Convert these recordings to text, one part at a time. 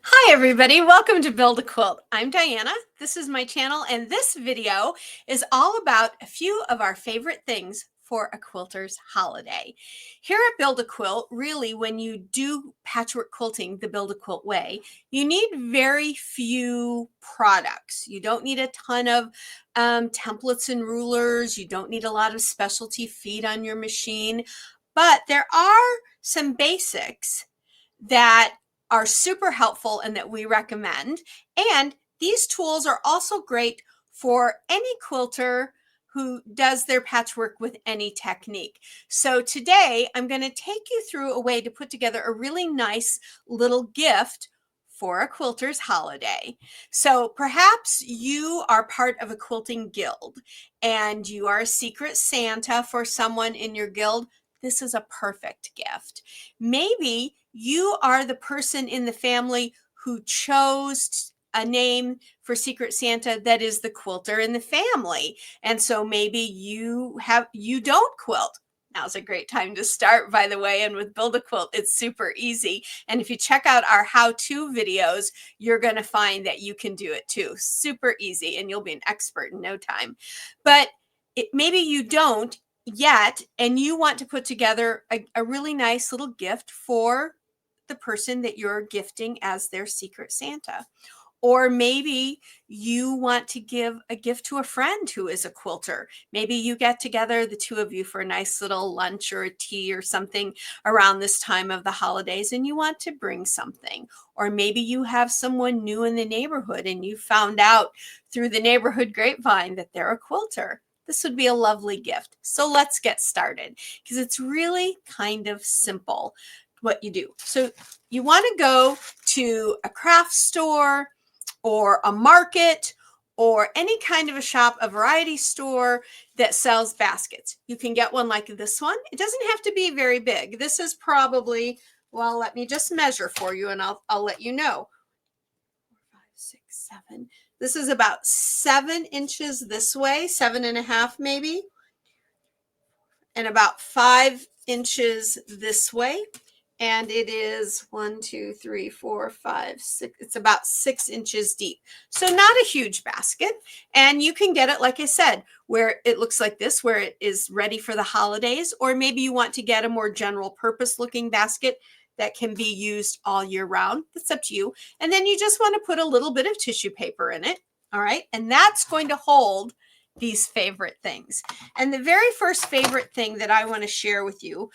Hi everybody, welcome to Build a Quilt. I'm Diana, this is my channel, and this video is all about a few of our favorite things for a quilter's holiday. Here at Build a Quilt, really when you do patchwork quilting the Build a Quilt way, you need very few products. You don't need a ton of templates and rulers, you don't need a lot of specialty feet on your machine, but there are some basics that are super helpful and that we recommend. And these tools are also great for any quilter who does their patchwork with any technique. So today I'm going to take you through a way to put together a really nice little gift for a quilter's holiday. So perhaps you are part of a quilting guild and you are a secret Santa for someone in your guild. This is a perfect gift. Maybe you are the person in the family who chose a name for Secret Santa that is the quilter in the family. And so maybe you don't quilt. Now's a great time to start, by the way. And with Build a Quilt, it's super easy. And if you check out our how-to videos, you're going to find that you can do it too. Super easy, and you'll be an expert in no time. But maybe you don't yet, and you want to put together a really nice little gift for the person that you're gifting as their Secret Santa. Or maybe you want to give a gift to a friend who is a quilter. Maybe you get together, the two of you, for a nice little lunch or a tea or something around this time of the holidays, and you want to bring something. Or maybe you have someone new in the neighborhood and you found out through the neighborhood grapevine that they're a quilter. This would be a lovely gift. So let's get started, because it's really kind of simple what you do. So you want to go to a craft store or a market or any kind of a shop, a variety store that sells baskets. You can get one like this one. It doesn't have to be very big. This is probably, well, let me just measure for you and I'll let you know. 4, 5, 6, 7. This is about 7 inches this way, 7.5 maybe, and about 5 inches this way. And it is 1, 2, 3, 4, 5, 6. It's about 6 inches deep. So not a huge basket. And you can get it, like I said, where it looks like this, where it is ready for the holidays. Or maybe you want to get a more general purpose looking basket that can be used all year round. That's up to you. And then you just want to put a little bit of tissue paper in it. All right. And that's going to hold these favorite things. And the very first favorite thing that I want to share with you,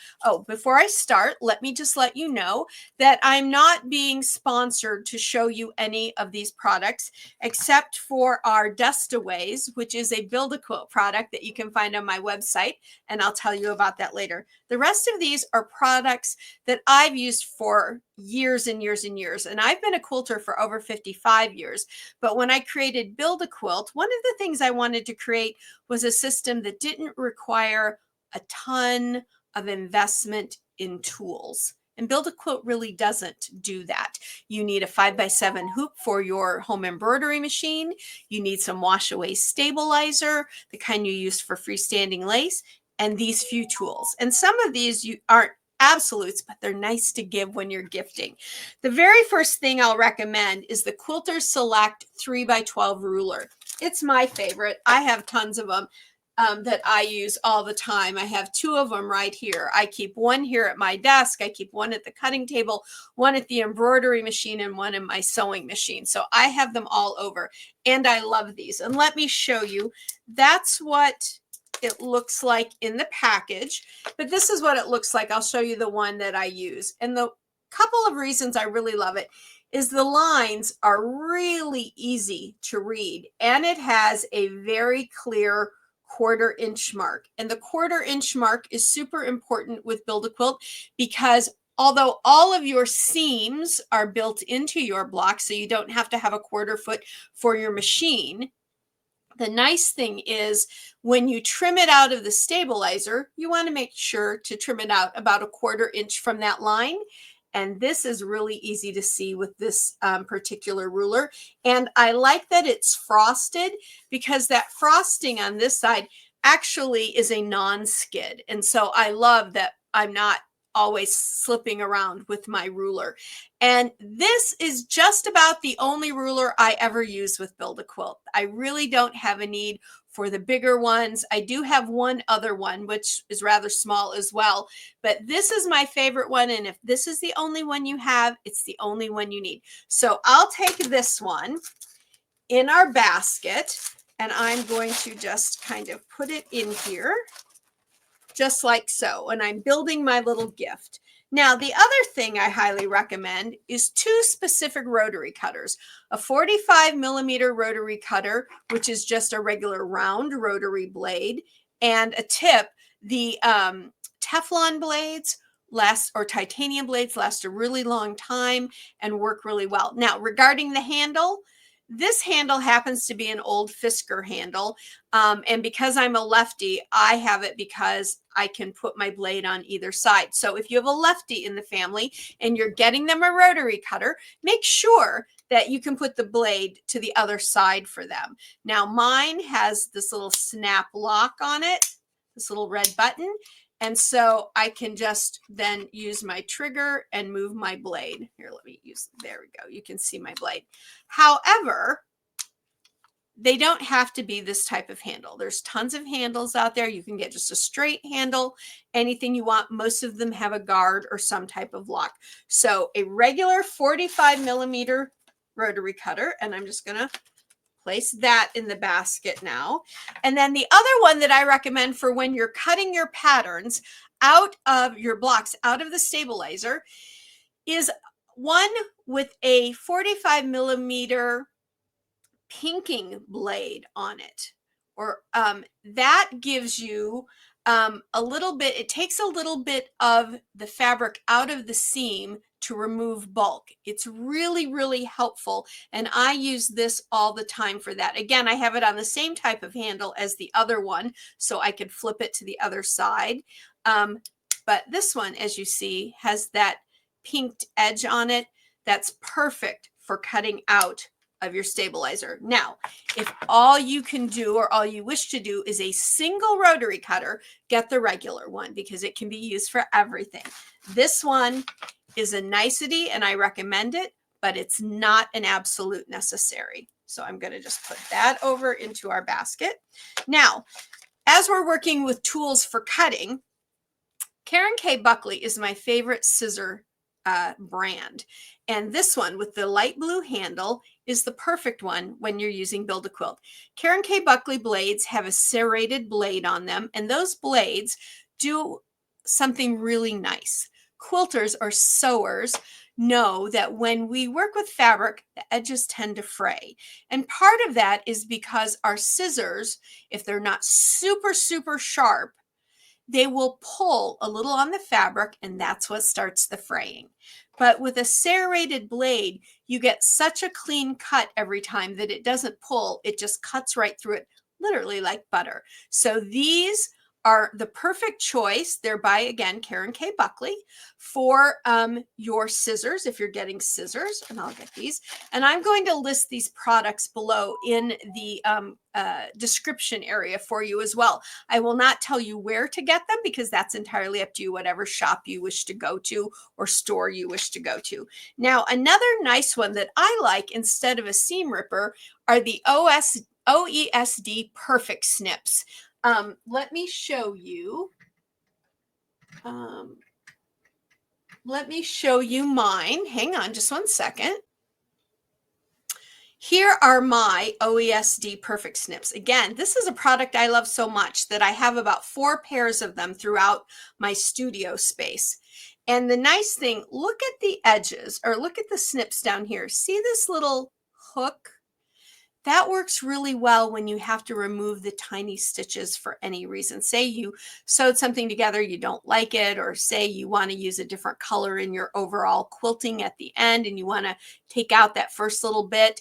before I start, let me just let you know that I'm not being sponsored to show you any of these products except for our Dustaways, which is a Build a Quilt product that you can find on my website, and I'll tell you about that later. The rest of these are products that I've used for years and years and years, and I've been a quilter for over 55 years. But when I created Build a Quilt, one of the things I wanted to create was a system that didn't require a ton of investment in tools. And Build a Quilt really doesn't do that. You need a 5x7 hoop for your home embroidery machine. You need some wash away stabilizer, the kind you use for freestanding lace, and these few tools. And some of these you aren't absolutes, but they're nice to give when you're gifting. The very first thing I'll recommend is the Quilters Select 3x12 ruler. It's my favorite. I have tons of them that I use all the time. I have 2 of them right here. I keep one here at my desk. I keep one at the cutting table, one at the embroidery machine, and one in my sewing machine. So I have them all over, and I love these. And let me show you. That's what it looks like in the package, but this is what it looks like. I'll show you the one that I use. And the couple of reasons I really love it is the lines are really easy to read, and it has a very clear 1/4 inch mark. And the 1/4 inch mark is super important with Build a Quilt because although all of your seams are built into your block, so you don't have to have a 1/4 foot for your machine, the nice thing is when you trim it out of the stabilizer, you want to make sure to trim it out about a 1/4 inch from that line. And this is really easy to see with this particular ruler. And I like that it's frosted because that frosting on this side actually is a non-skid. And so I love that I'm not always slipping around with my ruler. And this is just about the only ruler I ever use with Build a Quilt. I really don't have a need for the bigger ones. I do have one other one, which is rather small as well, but this is my favorite one. And if this is the only one you have, it's the only one you need. So I'll take this one in our basket, and I'm going to just kind of put it in here, just like so. And I'm building my little gift. Now, the other thing I highly recommend is two specific rotary cutters, a 45mm rotary cutter, which is just a regular round rotary blade, and a tip. The Teflon blades or titanium blades last a really long time and work really well. Now, regarding the handle, this handle happens to be an old Fisker handle. And because I'm a lefty, I have it because I can put my blade on either side. So if you have a lefty in the family and you're getting them a rotary cutter, make sure that you can put the blade to the other side for them. Now, mine has this little snap lock on it, this little red button. And so I can just then use my trigger and move my blade. Here, let me use, there we go. You can see my blade. However, they don't have to be this type of handle. There's tons of handles out there. You can get just a straight handle, anything you want. Most of them have a guard or some type of lock. So a regular 45mm rotary cutter, and I'm just going to place that in the basket now. And then the other one that I recommend for when you're cutting your patterns out of your blocks, out of the stabilizer, is one with a 45mm pinking blade on it. Or that gives you a little bit, it takes a little bit of the fabric out of the seam to remove bulk. It's really, really helpful. And I use this all the time for that. Again, I have it on the same type of handle as the other one, so I could flip it to the other side. But this one, as you see, has that pinked edge on it. That's perfect for cutting out of your stabilizer. Now, if all you can do or all you wish to do is a single rotary cutter, get the regular one because it can be used for everything. This one is a nicety and I recommend it, but it's not an absolute necessary. So I'm going to just put that over into our basket. Now, as we're working with tools for cutting, K Buckley is my favorite scissor brand. And this one with the light blue handle is the perfect one when you're using Build a Quilt. K Buckley blades have a serrated blade on them, and those blades do something really nice. Quilters or sewers know that when we work with fabric, the edges tend to fray. And part of that is because our scissors, if they're not super, super sharp, they will pull a little on the fabric, and that's what starts the fraying. But with a serrated blade, you get such a clean cut every time that it doesn't pull. It just cuts right through it, literally like butter. So these are the perfect choice. They're by, again, K Buckley for your scissors, if you're getting scissors, and I'll get these. And I'm going to list these products below in the description area for you as well. I will not tell you where to get them because that's entirely up to you, whatever shop you wish to go to or store you wish to go to. Now, another nice one that I like instead of a seam ripper are the OESD Perfect Snips. Let me show you. Let me show you mine. Hang on just one second. Here are my OESD Perfect Snips. Again, this is a product I love so much that I have about 4 pairs of them throughout my studio space. And the nice thing, look at the edges or look at the snips down here. See this little hook? That works really well when you have to remove the tiny stitches for any reason. Say you sewed something together, you don't like it, or say you want to use a different color in your overall quilting at the end and you want to take out that first little bit.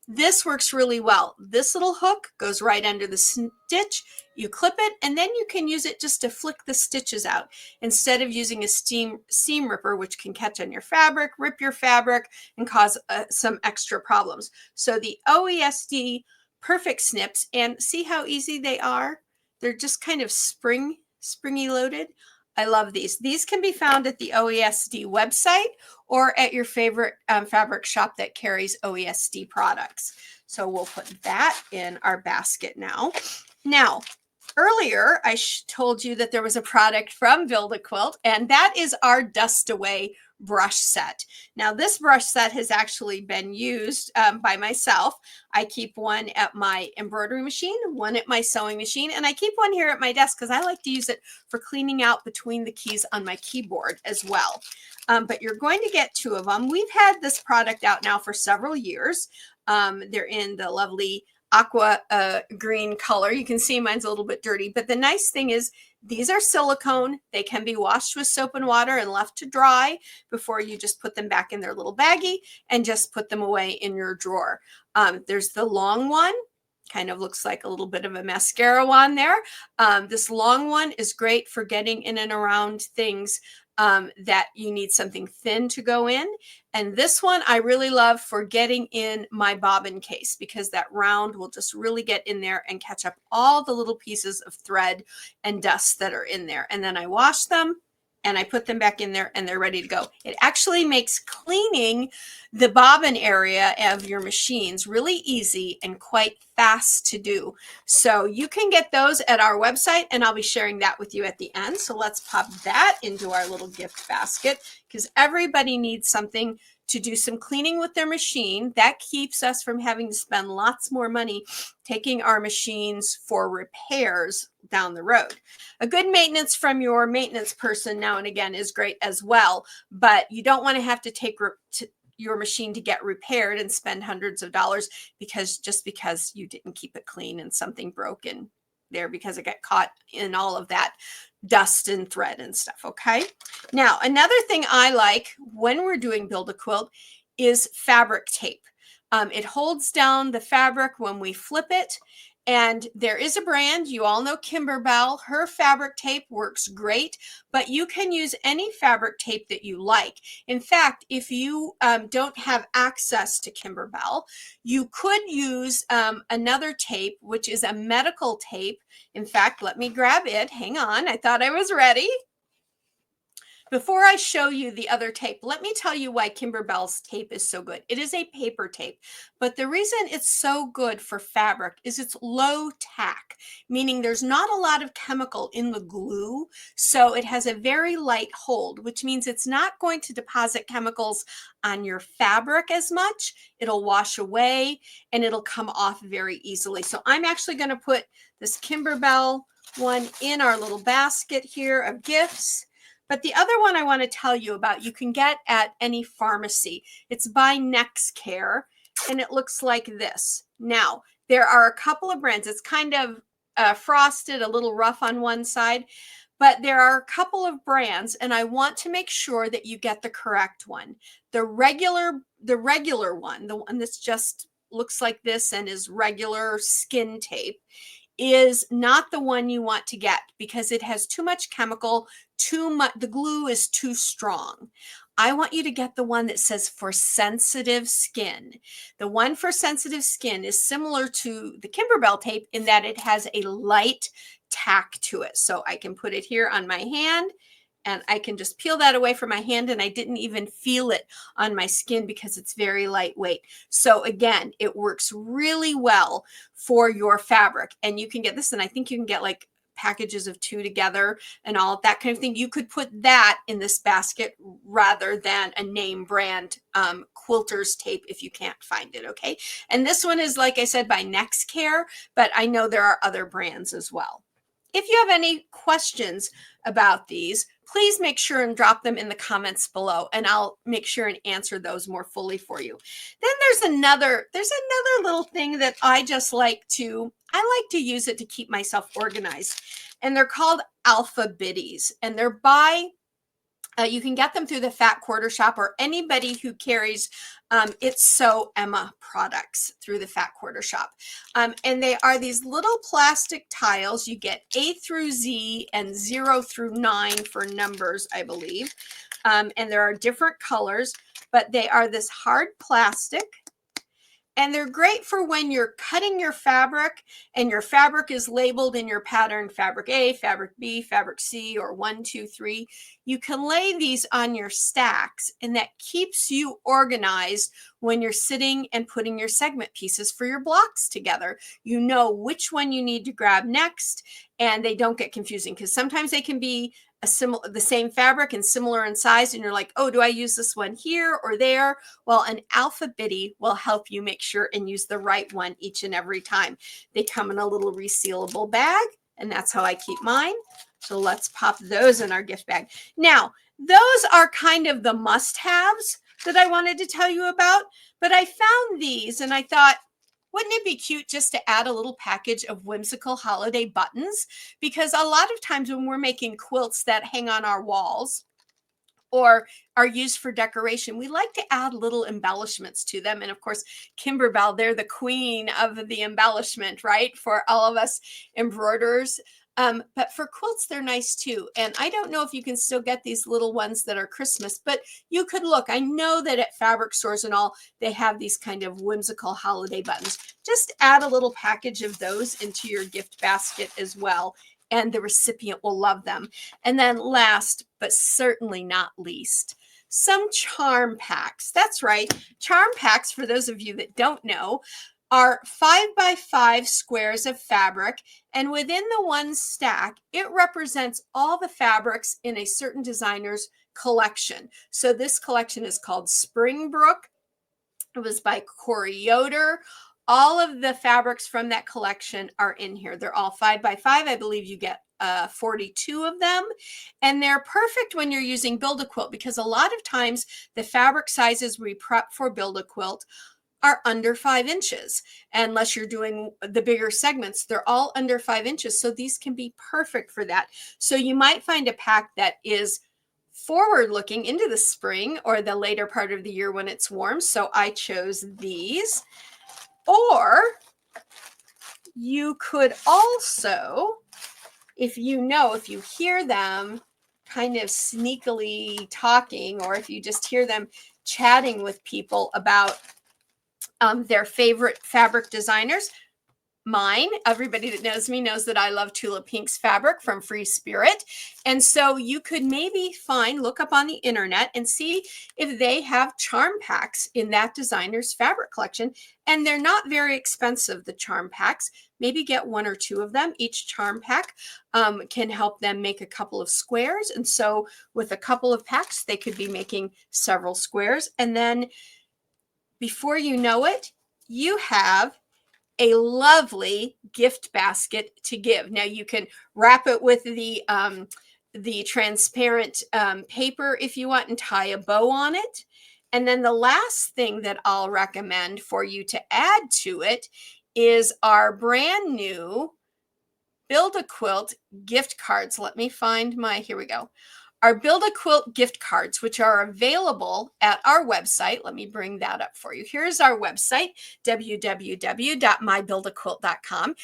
This works really well. This little hook goes right under the stitch. You clip it, and then you can use it just to flick the stitches out instead of using a seam ripper, which can catch on your fabric, rip your fabric, and cause some extra problems. So the OESD Perfect Snips, and see how easy they are? They're just kind of springy loaded. I love these. These can be found at the OESD website or at your favorite fabric shop that carries OESD products. So we'll put that in our basket now. Now, earlier I told you that there was a product from Build A Quilt, and that is our Dust Away brush set. Now, this brush set has actually been used by myself. I keep one at my embroidery machine, one at my sewing machine, and I keep one here at my desk because I like to use it for cleaning out between the keys on my keyboard as well. But you're going to get two of them. We've had this product out now for several years. They're in the lovely aqua green color. You can see mine's a little bit dirty, but the nice thing is these are silicone. They can be washed with soap and water and left to dry before you just put them back in their little baggie and just put them away in your drawer. There's the long one. Kind of looks like a little bit of a mascara wand there. This long one is great for getting in and around things that you need something thin to go in. And this one I really love for getting in my bobbin case because that round will just really get in there and catch up all the little pieces of thread and dust that are in there. And then I wash them and I put them back in there and they're ready to go. It actually makes cleaning the bobbin area of your machines really easy and quite fast to do. So you can get those at our website and I'll be sharing that with you at the end. So let's pop that into our little gift basket because everybody needs something to do some cleaning with their machine. That keeps us from having to spend lots more money taking our machines for repairs down the road. A good maintenance from your maintenance person now and again is great as well, but you don't want to have to take your machine to get repaired and spend hundreds of dollars just because you didn't keep it clean and something broke in there because it got caught in all of that dust and thread and stuff. Okay. Now, another thing I like when we're doing Build a Quilt is fabric tape. It holds down the fabric when we flip it. And there is a brand, you all know Kimberbell. Her fabric tape works great, but you can use any fabric tape that you like. In fact, if you don't have access to Kimberbell, you could use another tape, which is a medical tape. In fact, let me grab it. Hang on, I thought I was ready. Before I show you the other tape, let me tell you why Kimberbell's tape is so good. It is a paper tape, but the reason it's so good for fabric is it's low tack, meaning there's not a lot of chemical in the glue, so it has a very light hold, which means it's not going to deposit chemicals on your fabric as much. It'll wash away and it'll come off very easily. So I'm actually going to put this Kimberbell one in our little basket here of gifts. But the other one I want to tell you about, you can get at any pharmacy. It's by NextCare, and it looks like this. Now, there are a couple of brands. It's kind of frosted, a little rough on one side, but there are a couple of brands, and I want to make sure that you get the correct one. The regular one, the one that's just looks like this and is regular skin tape, is not the one you want to get because it has too much chemical, the glue is too strong. I want you to get the one that says for sensitive skin. The one for sensitive skin is similar to the Kimberbell tape in that it has a light tack to it. So I can put it here on my hand and I can just peel that away from my hand and I didn't even feel it on my skin because it's very lightweight. So again, it works really well for your fabric. And you can get this, and I think you can get like packages of 2 together and all of that kind of thing. You could put that in this basket rather than a name brand quilters tape if you can't find it, okay? And this one is, like I said, by NextCare, but I know there are other brands as well. If you have any questions about these, please make sure and drop them in the comments below, and I'll make sure and answer those more fully for you. Then there's another little thing that I like to use it to keep myself organized, and they're called Alphabitties, and they're by you can get them through the Fat Quarter Shop or anybody who carries It's So Emma products through the Fat Quarter Shop. And they are these little plastic tiles. You get A through Z and 0 through 9 for numbers, I believe. And there are different colors, but they are this hard plastic. And they're great for when you're cutting your fabric and your fabric is labeled in your pattern, fabric A, fabric B, fabric C, or 1, 2, 3. You can lay these on your stacks, and that keeps you organized when you're sitting and putting your segment pieces for your blocks together. You know which one you need to grab next, and they don't get confusing, because sometimes they can be the same fabric and similar in size, and you're like, oh, do I use this one here or there? Well, an Alphabittie will help you make sure and use the right one each and every time. They come in a little resealable bag, and that's how I keep mine. So let's pop those in our gift bag. Now, those are kind of the must-haves that I wanted to tell you about, but I found these and I thought, wouldn't it be cute just to add a little package of whimsical holiday buttons? Because a lot of times when we're making quilts that hang on our walls or are used for decoration, we like to add little embellishments to them. And of course, Kimberbell, they're the queen of the embellishment, right? For all of us embroiderers. But for quilts, they're nice too. And I don't know if you can still get these little ones that are Christmas, but you could look. I know that at fabric stores and all, they have these kind of whimsical holiday buttons. Just add a little package of those into your gift basket as well, and the recipient will love them. And then last, but certainly not least, some charm packs. That's right. Charm packs, for those of you that don't know, are 5x5 squares of fabric, and within the one stack, it represents all the fabrics in a certain designer's collection. So this collection is called Springbrook. It was by Corey Yoder. All of the fabrics from that collection are in here. They're all 5x5. I believe you get 42 of them, and they're perfect when you're using Build A Quilt, because a lot of times the fabric sizes we prep for Build A Quilt are under 5 inches. Unless you're doing the bigger segments, they're all under 5 inches. So these can be perfect for that. So you might find a pack that is forward looking into the spring or the later part of the year when it's warm. So I chose these. Or you could also, if you hear them kind of sneakily talking, or if you just hear them chatting with people about their favorite fabric designers. Mine, everybody that knows me knows that I love Tulip Pink's fabric from Free Spirit. And so you could maybe look up on the internet and see if they have charm packs in that designer's fabric collection. And they're not very expensive, the charm packs. Maybe get 1 or 2 of them. Each charm pack can help them make a couple of squares. And so with a couple of packs, they could be making several squares. And then before you know it, you have a lovely gift basket to give. Now you can wrap it with the transparent paper if you want and tie a bow on it. And then the last thing that I'll recommend for you to add to it is our brand new Build A Quilt gift cards. Let me find here we go. Our Build A Quilt gift cards, which are available at our website. Let me bring that up for you. Here's our website, www.mybuildaquilt.com.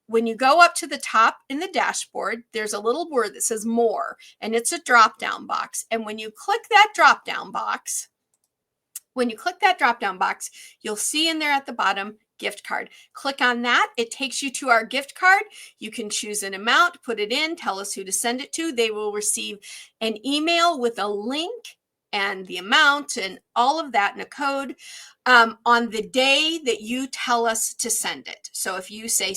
When you go up to the top in the dashboard, there's a little word that says more, and it's a drop-down box. And when you click that drop-down box, you'll see in there at the bottom, gift card. Click on that. It takes you to our gift card. You can choose an amount, put it in, tell us who to send it to. They will receive an email with a link and the amount and all of that in a code on the day that you tell us to send it. So if you say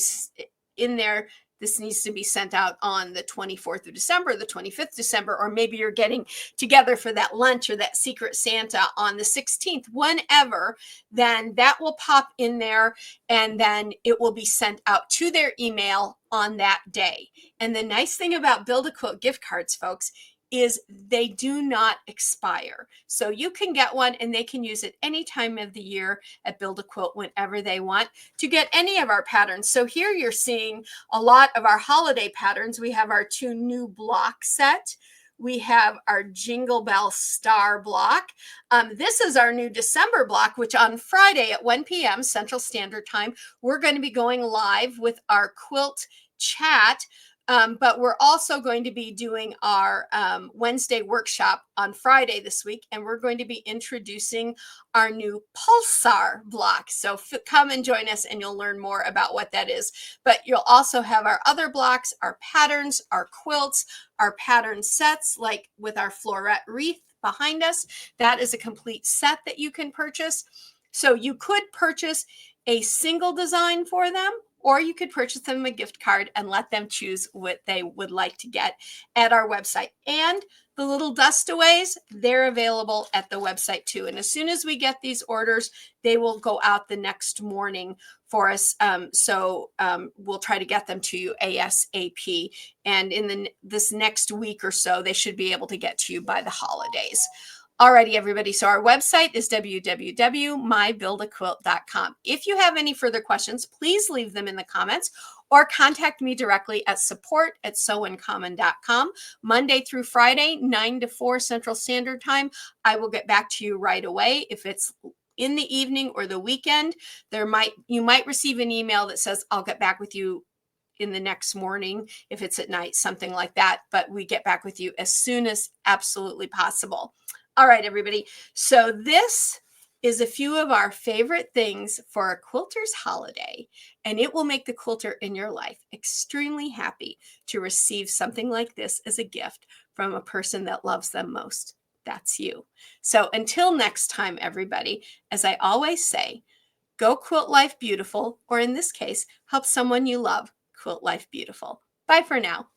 in there, this needs to be sent out on the 24th of December, the 25th of December, or maybe you're getting together for that lunch or that Secret Santa on the 16th, whenever, then that will pop in there and then it will be sent out to their email on that day. And the nice thing about Build A Quilt gift cards, folks, is they do not expire. So you can get one and they can use it any time of the year at Build A Quilt whenever they want to get any of our patterns. So here you're seeing a lot of our holiday patterns. We have our 2 new block set. We have our Jingle Bell Star block. This is our new December block, which on Friday at 1 p.m. Central Standard Time, we're going to be going live with our quilt chat But we're also going to be doing our Wednesday workshop on Friday this week, and we're going to be introducing our new Pulsar block. So come and join us and you'll learn more about what that is. But you'll also have our other blocks, our patterns, our quilts, our pattern sets, like with our floret wreath behind us. That is a complete set that you can purchase. So you could purchase a single design for them, or you could purchase them a gift card and let them choose what they would like to get at our website. And the little dustaways, they're available at the website too. And as soon as we get these orders, they will go out the next morning for us. We'll try to get them to you ASAP. And in this next week or so, they should be able to get to you by the holidays. Alrighty, everybody. So our website is www.mybuildaquilt.com. If you have any further questions, please leave them in the comments or contact me directly at support@sewincommon.com. Monday through Friday, 9 to 4 Central Standard Time. I will get back to you right away. If it's in the evening or the weekend, you might receive an email that says, I'll get back with you in the next morning. If it's at night, something like that. But we get back with you as soon as absolutely possible. All right, everybody. So this is a few of our favorite things for a quilter's holiday, and it will make the quilter in your life extremely happy to receive something like this as a gift from a person that loves them most. That's you. So until next time, everybody, as I always say, go quilt life beautiful, or in this case, help someone you love quilt life beautiful. Bye for now.